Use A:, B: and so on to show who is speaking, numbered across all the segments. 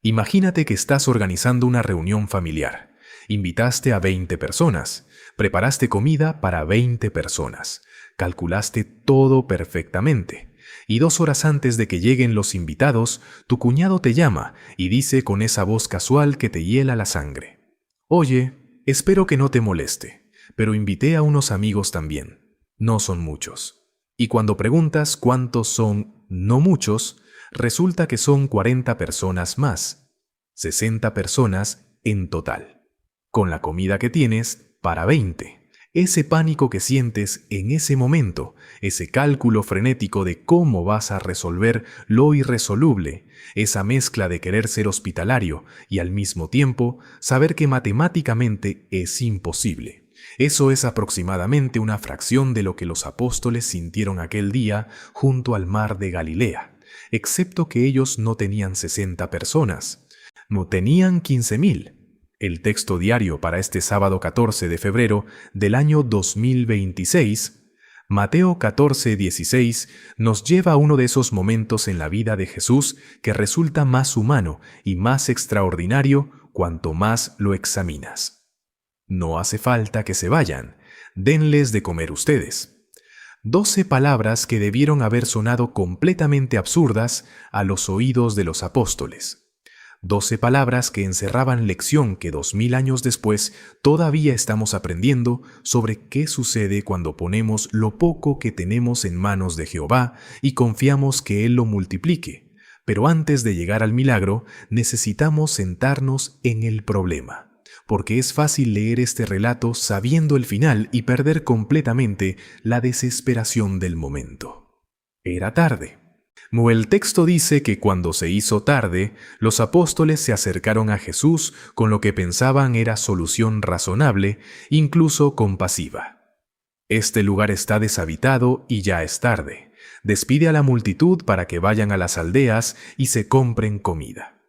A: Imagínate que estás organizando una reunión familiar. Invitaste a 20 personas, preparaste comida para 20 personas, calculaste todo perfectamente. Y 2 horas antes de que lleguen los invitados, tu cuñado te llama y dice con esa voz casual que te hiela la sangre: Oye, espero que no te moleste, pero invité a unos amigos también. No son muchos. Y cuando preguntas cuántos son no muchos, resulta que son 40 personas más. 60 personas en total. Con la comida que tienes para 20. Ese pánico que sientes en ese momento, ese cálculo frenético de cómo vas a resolver lo irresoluble, esa mezcla de querer ser hospitalario y al mismo tiempo saber que matemáticamente es imposible. Eso es aproximadamente una fracción de lo que los apóstoles sintieron aquel día junto al mar de Galilea, excepto que ellos no tenían 60 personas, no tenían 15,000. El texto diario para este sábado 14 de febrero del año 2026, Mateo 14:16, nos lleva a uno de esos momentos en la vida de Jesús que resulta más humano y más extraordinario cuanto más lo examinas. No hace falta que se vayan, denles de comer ustedes. 12 palabras que debieron haber sonado completamente absurdas a los oídos de los apóstoles. 12 palabras que encerraban lección que 2000 años después todavía estamos aprendiendo sobre qué sucede cuando ponemos lo poco que tenemos en manos de Jehová y confiamos que Él lo multiplique. Pero antes de llegar al milagro, necesitamos sentarnos en el problema, porque es fácil leer este relato sabiendo el final y perder completamente la desesperación del momento. Era tarde. El texto dice que cuando se hizo tarde, los apóstoles se acercaron a Jesús con lo que pensaban era solución razonable, incluso compasiva. Este lugar está deshabitado y ya es tarde. Despide a la multitud para que vayan a las aldeas y se compren comida.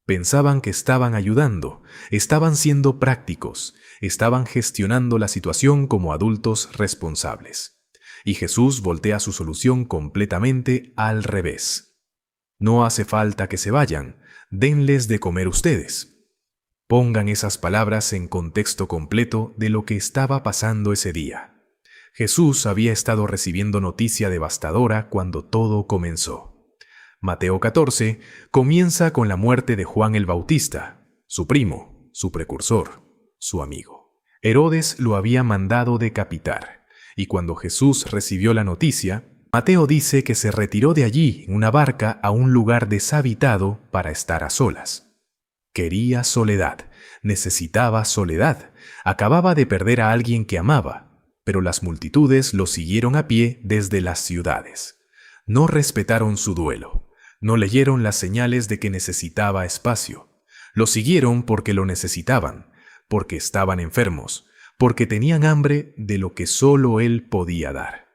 A: Pensaban que estaban ayudando, estaban siendo prácticos, estaban gestionando la situación como adultos responsables. Y Jesús voltea su solución completamente al revés. No hace falta que se vayan, denles de comer ustedes. Pongan esas palabras en contexto completo de lo que estaba pasando ese día. Jesús había estado recibiendo noticia devastadora cuando todo comenzó. Mateo 14 comienza con la muerte de Juan el Bautista, su primo, su precursor, su amigo. Herodes lo había mandado decapitar. Y cuando Jesús recibió la noticia, Mateo dice que se retiró de allí en una barca a un lugar deshabitado para estar a solas. Quería soledad, necesitaba soledad, acababa de perder a alguien que amaba, pero las multitudes lo siguieron a pie desde las ciudades. No respetaron su duelo, no leyeron las señales de que necesitaba espacio. Lo siguieron porque lo necesitaban, porque estaban enfermos, porque tenían hambre de lo que solo Él podía dar.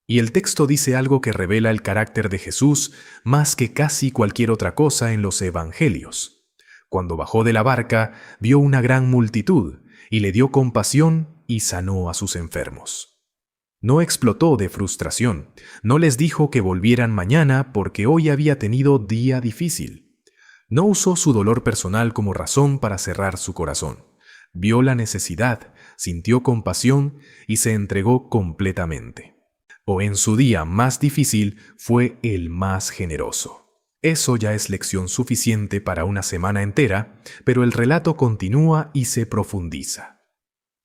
A: Y el texto dice algo que revela el carácter de Jesús más que casi cualquier otra cosa en los evangelios. Cuando bajó de la barca, vio una gran multitud y le dio compasión y sanó a sus enfermos. No explotó de frustración, no les dijo que volvieran mañana porque hoy había tenido día difícil. No usó su dolor personal como razón para cerrar su corazón. Vio la necesidad, sintió compasión y se entregó completamente. O en su día más difícil fue el más generoso. Eso ya es lección suficiente para una semana entera, pero el relato continúa y se profundiza.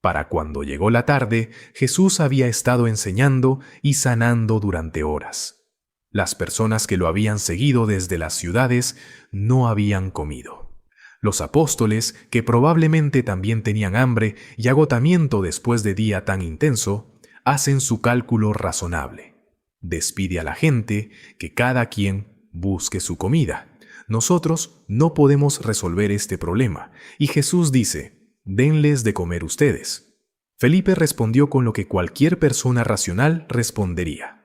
A: Para cuando llegó la tarde, Jesús había estado enseñando y sanando durante horas. Las personas que lo habían seguido desde las ciudades no habían comido. Los apóstoles, que probablemente también tenían hambre y agotamiento después de día tan intenso, hacen su cálculo razonable. Despide a la gente, que cada quien busque su comida. Nosotros no podemos resolver este problema, y Jesús dice: denles de comer ustedes. Felipe respondió con lo que cualquier persona racional respondería: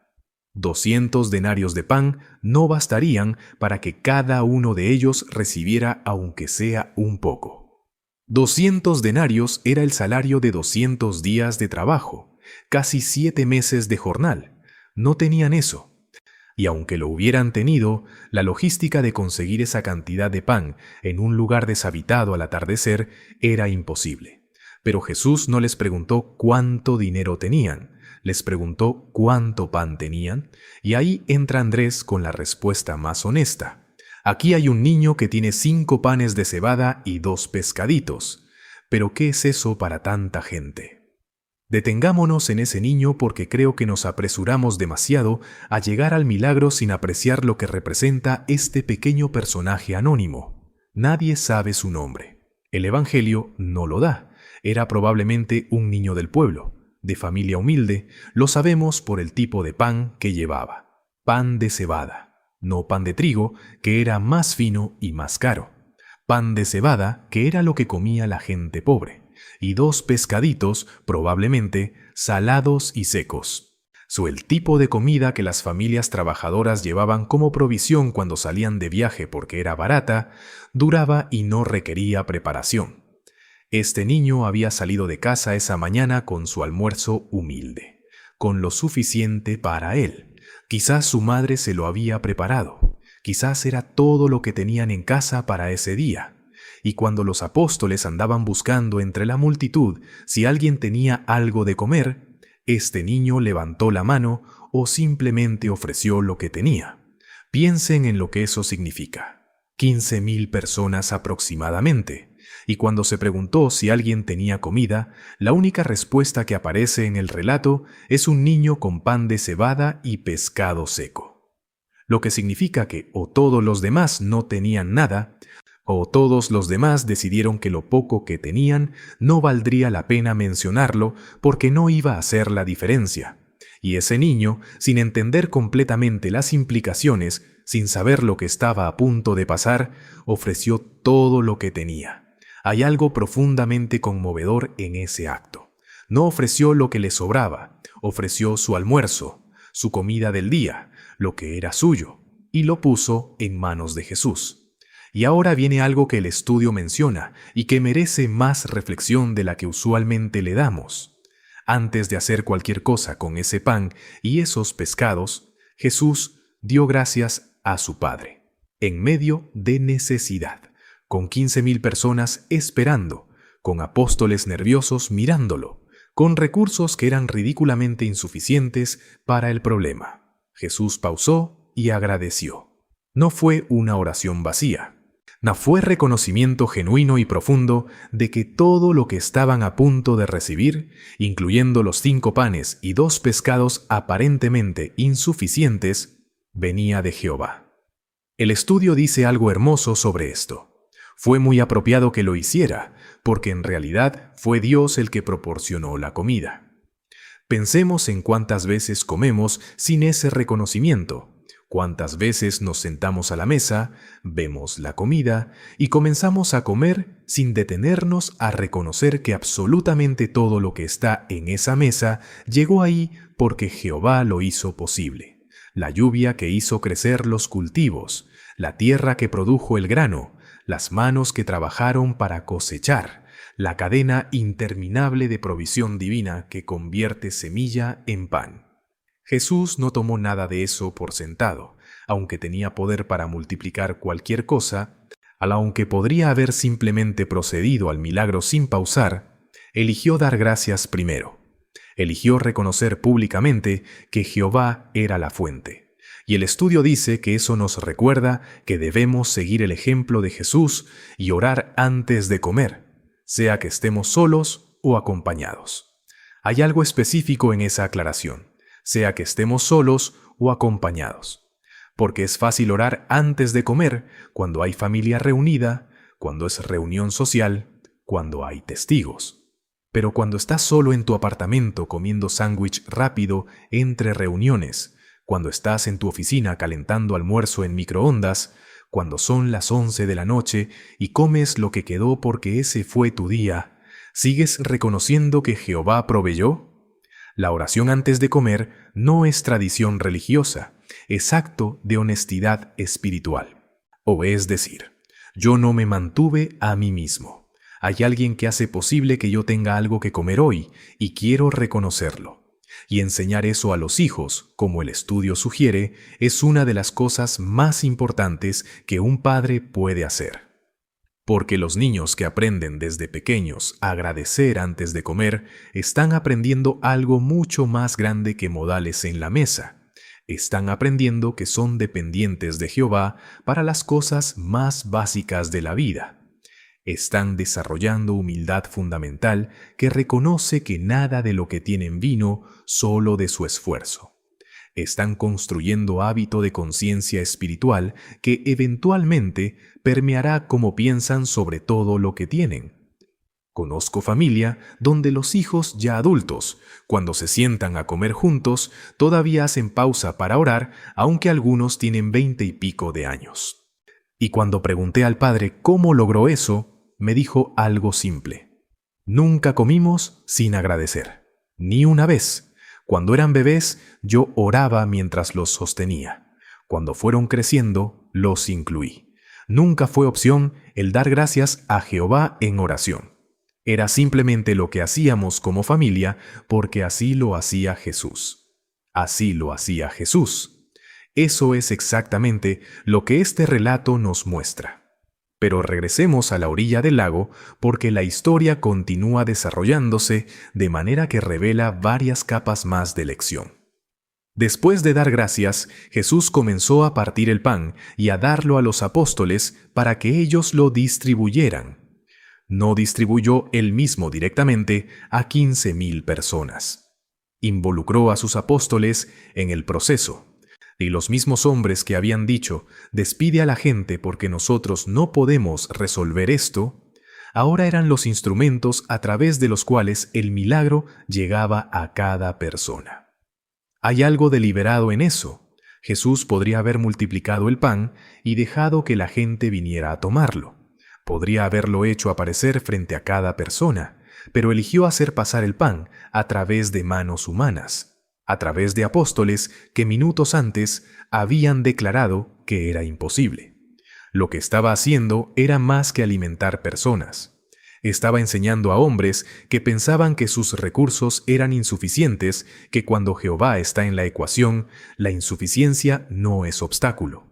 A: 200 denarios de pan no bastarían para que cada uno de ellos recibiera aunque sea un poco. 200 denarios era el salario de 200 días de trabajo, casi 7 meses de jornal. No tenían eso. Y aunque lo hubieran tenido, la logística de conseguir esa cantidad de pan en un lugar deshabitado al atardecer era imposible. Pero Jesús no les preguntó cuánto dinero tenían, les preguntó cuánto pan tenían, y ahí entra Andrés con la respuesta más honesta. Aquí hay un niño que tiene 5 panes de cebada y 2 pescaditos. ¿Pero qué es eso para tanta gente? Detengámonos en ese niño porque creo que nos apresuramos demasiado a llegar al milagro sin apreciar lo que representa este pequeño personaje anónimo. Nadie sabe su nombre. El Evangelio no lo da. Era probablemente un niño del pueblo, de familia humilde, lo sabemos por el tipo de pan que llevaba. Pan de cebada, no pan de trigo, que era más fino y más caro. Pan de cebada, que era lo que comía la gente pobre. Y 2 pescaditos, probablemente salados y secos. El tipo de comida que las familias trabajadoras llevaban como provisión cuando salían de viaje porque era barata, duraba y no requería preparación. Este niño había salido de casa esa mañana con su almuerzo humilde, con lo suficiente para él. Quizás su madre se lo había preparado, quizás era todo lo que tenían en casa para ese día. Y cuando los apóstoles andaban buscando entre la multitud si alguien tenía algo de comer, este niño levantó la mano o simplemente ofreció lo que tenía. Piensen en lo que eso significa. 15,000 personas aproximadamente. Y cuando se preguntó si alguien tenía comida, la única respuesta que aparece en el relato es un niño con pan de cebada y pescado seco. Lo que significa que o todos los demás no tenían nada, o todos los demás decidieron que lo poco que tenían no valdría la pena mencionarlo porque no iba a hacer la diferencia. Y ese niño, sin entender completamente las implicaciones, sin saber lo que estaba a punto de pasar, ofreció todo lo que tenía. Hay algo profundamente conmovedor en ese acto. No ofreció lo que le sobraba, ofreció su almuerzo, su comida del día, lo que era suyo, y lo puso en manos de Jesús. Y ahora viene algo que el estudio menciona y que merece más reflexión de la que usualmente le damos. Antes de hacer cualquier cosa con ese pan y esos pescados, Jesús dio gracias a su Padre, en medio de necesidad, con 15,000 personas esperando, con apóstoles nerviosos mirándolo, con recursos que eran ridículamente insuficientes para el problema. Jesús pausó y agradeció. No fue una oración vacía. No fue reconocimiento genuino y profundo de que todo lo que estaban a punto de recibir, incluyendo los 5 panes y 2 pescados aparentemente insuficientes, venía de Jehová. El estudio dice algo hermoso sobre esto. Fue muy apropiado que lo hiciera, porque en realidad fue Dios el que proporcionó la comida. Pensemos en cuántas veces comemos sin ese reconocimiento. ¿Cuántas veces nos sentamos a la mesa, vemos la comida y comenzamos a comer sin detenernos a reconocer que absolutamente todo lo que está en esa mesa llegó ahí porque Jehová lo hizo posible? La lluvia que hizo crecer los cultivos, la tierra que produjo el grano, las manos que trabajaron para cosechar, la cadena interminable de provisión divina que convierte semilla en pan. Jesús no tomó nada de eso por sentado, aunque tenía poder para multiplicar cualquier cosa, aunque podría haber simplemente procedido al milagro sin pausar, eligió dar gracias primero. Eligió reconocer públicamente que Jehová era la fuente. Y el estudio dice que eso nos recuerda que debemos seguir el ejemplo de Jesús y orar antes de comer, sea que estemos solos o acompañados. Hay algo específico en esa aclaración. Sea que estemos solos o acompañados. Porque es fácil orar antes de comer, cuando hay familia reunida, cuando es reunión social, cuando hay testigos. Pero cuando estás solo en tu apartamento comiendo sándwich rápido entre reuniones, cuando estás en tu oficina calentando almuerzo en microondas, cuando son las 11 de la noche y comes lo que quedó porque ese fue tu día, ¿sigues reconociendo que Jehová proveyó? La oración antes de comer no es tradición religiosa, es acto de honestidad espiritual. O es decir, yo no me mantuve a mí mismo. Hay alguien que hace posible que yo tenga algo que comer hoy y quiero reconocerlo. Y enseñar eso a los hijos, como el estudio sugiere, es una de las cosas más importantes que un padre puede hacer. Porque los niños que aprenden desde pequeños a agradecer antes de comer están aprendiendo algo mucho más grande que modales en la mesa. Están aprendiendo que son dependientes de Jehová para las cosas más básicas de la vida. Están desarrollando humildad fundamental que reconoce que nada de lo que tienen vino solo de su esfuerzo. Están construyendo hábito de conciencia espiritual que eventualmente permeará cómo piensan sobre todo lo que tienen. Conozco familia donde los hijos ya adultos, cuando se sientan a comer juntos, todavía hacen pausa para orar, aunque algunos tienen 20 y pico de años. Y cuando pregunté al padre cómo logró eso, me dijo algo simple. Nunca comimos sin agradecer. Ni una vez. Cuando eran bebés, yo oraba mientras los sostenía. Cuando fueron creciendo, los incluí. Nunca fue opción el dar gracias a Jehová en oración. Era simplemente lo que hacíamos como familia porque así lo hacía Jesús. Así lo hacía Jesús. Eso es exactamente lo que este relato nos muestra. Pero regresemos a la orilla del lago porque la historia continúa desarrollándose de manera que revela varias capas más de lección. Después de dar gracias, Jesús comenzó a partir el pan y a darlo a los apóstoles para que ellos lo distribuyeran. No distribuyó él mismo directamente a 15,000 personas. Involucró a sus apóstoles en el proceso. Y los mismos hombres que habían dicho, despide a la gente porque nosotros no podemos resolver esto, ahora eran los instrumentos a través de los cuales el milagro llegaba a cada persona. Hay algo deliberado en eso. Jesús podría haber multiplicado el pan y dejado que la gente viniera a tomarlo. Podría haberlo hecho aparecer frente a cada persona, pero eligió hacer pasar el pan a través de manos humanas. A través de apóstoles que minutos antes habían declarado que era imposible. Lo que estaba haciendo era más que alimentar personas. Estaba enseñando a hombres que pensaban que sus recursos eran insuficientes, que cuando Jehová está en la ecuación, la insuficiencia no es obstáculo.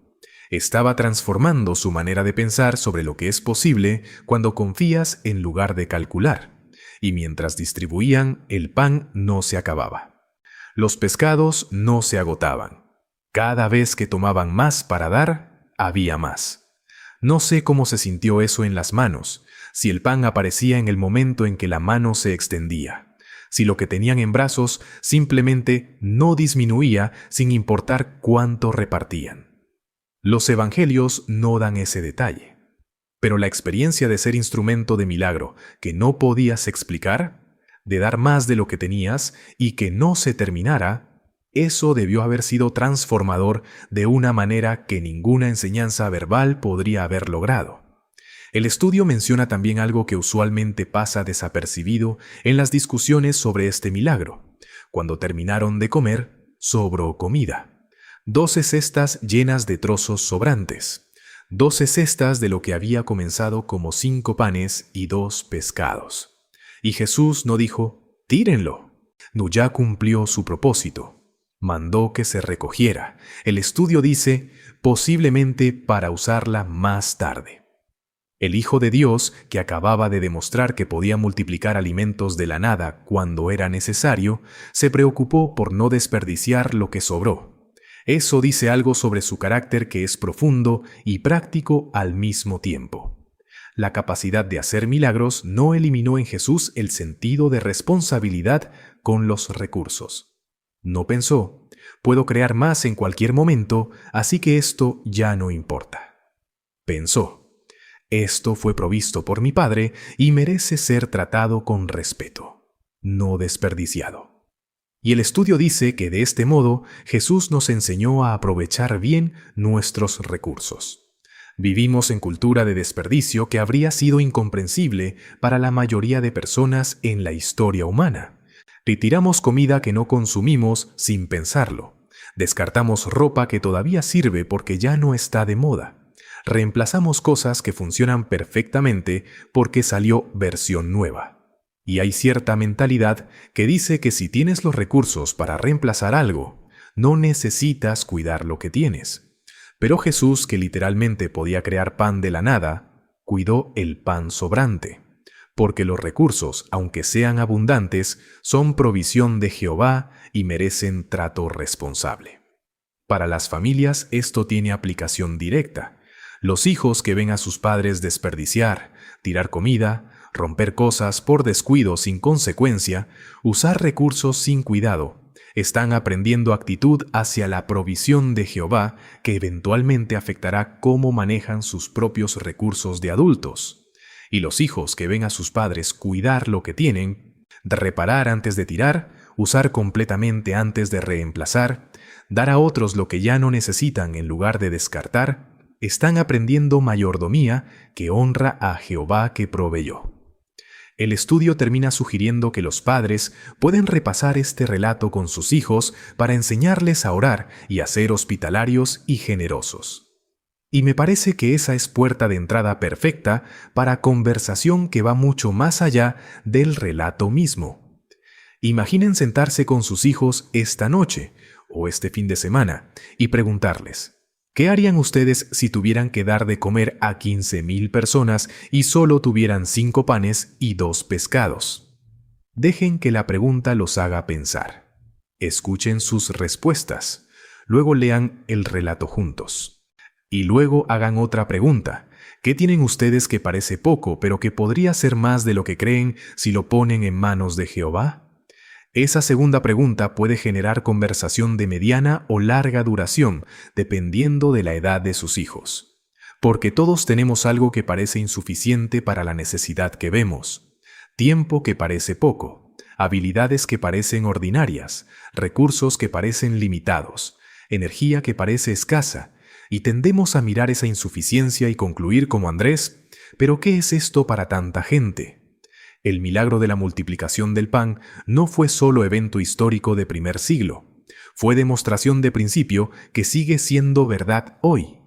A: Estaba transformando su manera de pensar sobre lo que es posible cuando confías en lugar de calcular. Y mientras distribuían, el pan no se acababa. Los pescados no se agotaban. Cada vez que tomaban más para dar, había más. No sé cómo se sintió eso en las manos, si el pan aparecía en el momento en que la mano se extendía, si lo que tenían en brazos simplemente no disminuía sin importar cuánto repartían. Los evangelios no dan ese detalle. Pero la experiencia de ser instrumento de milagro que no podías explicar, de dar más de lo que tenías y que no se terminara, eso debió haber sido transformador de una manera que ninguna enseñanza verbal podría haber logrado. El estudio menciona también algo que usualmente pasa desapercibido en las discusiones sobre este milagro. Cuando terminaron de comer, sobró comida. 12 cestas llenas de trozos sobrantes. 12 cestas de lo que había comenzado como 5 panes y 2 pescados. Y Jesús no dijo, tírenlo. No, ya cumplió su propósito. Mandó que se recogiera. El estudio dice, posiblemente para usarla más tarde. El Hijo de Dios, que acababa de demostrar que podía multiplicar alimentos de la nada cuando era necesario, se preocupó por no desperdiciar lo que sobró. Eso dice algo sobre su carácter que es profundo y práctico al mismo tiempo. La capacidad de hacer milagros no eliminó en Jesús el sentido de responsabilidad con los recursos. No pensó, puedo crear más en cualquier momento, así que esto ya no importa. Pensó, esto fue provisto por mi Padre y merece ser tratado con respeto, no desperdiciado. Y el estudio dice que de este modo Jesús nos enseñó a aprovechar bien nuestros recursos. Vivimos en cultura de desperdicio que habría sido incomprensible para la mayoría de personas en la historia humana. Retiramos comida que no consumimos sin pensarlo. Descartamos ropa que todavía sirve porque ya no está de moda. Reemplazamos cosas que funcionan perfectamente porque salió versión nueva. Y hay cierta mentalidad que dice que si tienes los recursos para reemplazar algo, no necesitas cuidar lo que tienes. Pero Jesús, que literalmente podía crear pan de la nada, cuidó el pan sobrante, porque los recursos, aunque sean abundantes, son provisión de Jehová y merecen trato responsable. Para las familias esto tiene aplicación directa. Los hijos que ven a sus padres desperdiciar, tirar comida, romper cosas por descuido sin consecuencia, usar recursos sin cuidado, están aprendiendo actitud hacia la provisión de Jehová que eventualmente afectará cómo manejan sus propios recursos de adultos. Y los hijos que ven a sus padres cuidar lo que tienen, reparar antes de tirar, usar completamente antes de reemplazar, dar a otros lo que ya no necesitan en lugar de descartar, están aprendiendo mayordomía que honra a Jehová que proveyó. El estudio termina sugiriendo que los padres pueden repasar este relato con sus hijos para enseñarles a orar y a ser hospitalarios y generosos. Y me parece que esa es puerta de entrada perfecta para conversación que va mucho más allá del relato mismo. Imaginen sentarse con sus hijos esta noche o este fin de semana y preguntarles: ¿qué harían ustedes si tuvieran que dar de comer a 15,000 personas y solo tuvieran 5 panes y 2 pescados? Dejen que la pregunta los haga pensar. Escuchen sus respuestas. Luego lean el relato juntos. Y luego hagan otra pregunta. ¿Qué tienen ustedes que parece poco, pero que podría ser más de lo que creen si lo ponen en manos de Jehová? Esa segunda pregunta puede generar conversación de mediana o larga duración, dependiendo de la edad de sus hijos. Porque todos tenemos algo que parece insuficiente para la necesidad que vemos, tiempo que parece poco, habilidades que parecen ordinarias, recursos que parecen limitados, energía que parece escasa, y tendemos a mirar esa insuficiencia y concluir como Andrés: ¿pero qué es esto para tanta gente? El milagro de la multiplicación del pan no fue solo evento histórico de primer siglo, fue demostración de principio que sigue siendo verdad hoy,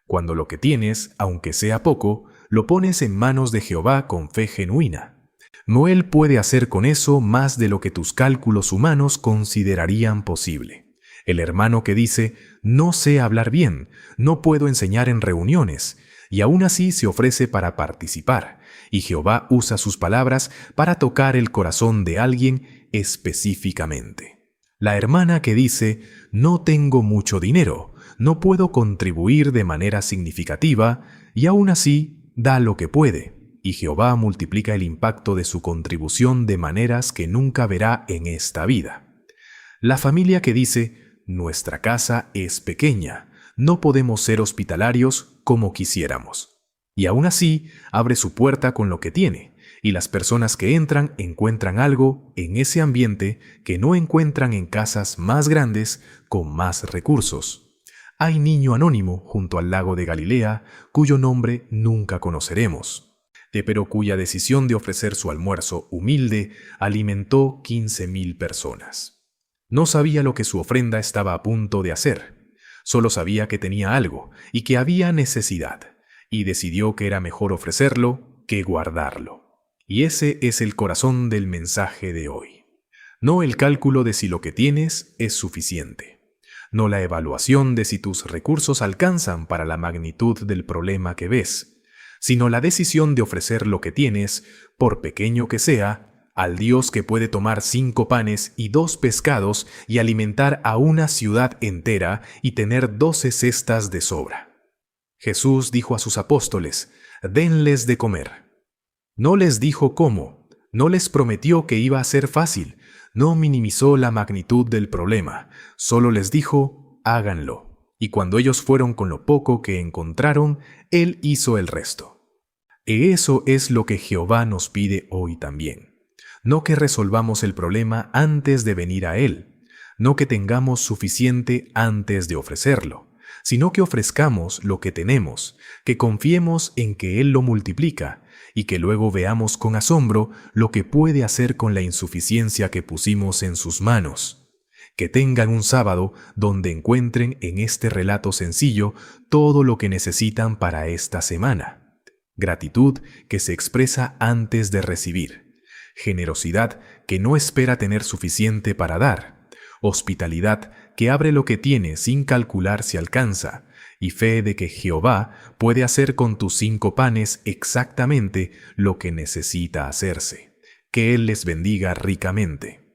A: cuando lo que tienes, aunque sea poco, lo pones en manos de Jehová con fe genuina. No Él puede hacer con eso más de lo que tus cálculos humanos considerarían posible. El hermano que dice: no sé hablar bien, no puedo enseñar en reuniones, y aún así se ofrece para participar, y Jehová usa sus palabras para tocar el corazón de alguien específicamente. La hermana que dice: no tengo mucho dinero, no puedo contribuir de manera significativa, y aún así da lo que puede, y Jehová multiplica el impacto de su contribución de maneras que nunca verá en esta vida. La familia que dice: nuestra casa es pequeña, no podemos ser hospitalarios como quisiéramos. Y aún así, abre su puerta con lo que tiene, y las personas que entran encuentran algo en ese ambiente que no encuentran en casas más grandes con más recursos. Hay niño anónimo junto al lago de Galilea, cuyo nombre nunca conoceremos, pero cuya decisión de ofrecer su almuerzo humilde alimentó 15,000 personas. No sabía lo que su ofrenda estaba a punto de hacer, solo sabía que tenía algo y que había necesidad, y decidió que era mejor ofrecerlo que guardarlo. Y ese es el corazón del mensaje de hoy. No el cálculo de si lo que tienes es suficiente, no la evaluación de si tus recursos alcanzan para la magnitud del problema que ves, sino la decisión de ofrecer lo que tienes, por pequeño que sea, al Dios que puede tomar 5 panes y 2 pescados y alimentar a una ciudad entera y tener 12 cestas de sobra. Jesús dijo a sus apóstoles: denles de comer. No les dijo cómo, no les prometió que iba a ser fácil, no minimizó la magnitud del problema, solo les dijo: háganlo. Y cuando ellos fueron con lo poco que encontraron, Él hizo el resto. Y eso es lo que Jehová nos pide hoy también. No que resolvamos el problema antes de venir a Él, no que tengamos suficiente antes de ofrecerlo, sino que ofrezcamos lo que tenemos, que confiemos en que Él lo multiplica y que luego veamos con asombro lo que puede hacer con la insuficiencia que pusimos en sus manos. Que tengan un sábado donde encuentren en este relato sencillo todo lo que necesitan para esta semana. Gratitud que se expresa antes de recibir. generosidad que no espera tener suficiente para dar, hospitalidad que abre lo que tiene sin calcular si alcanza, y fe de que Jehová puede hacer con tus 5 panes exactamente lo que necesita hacerse. Que Él les bendiga ricamente.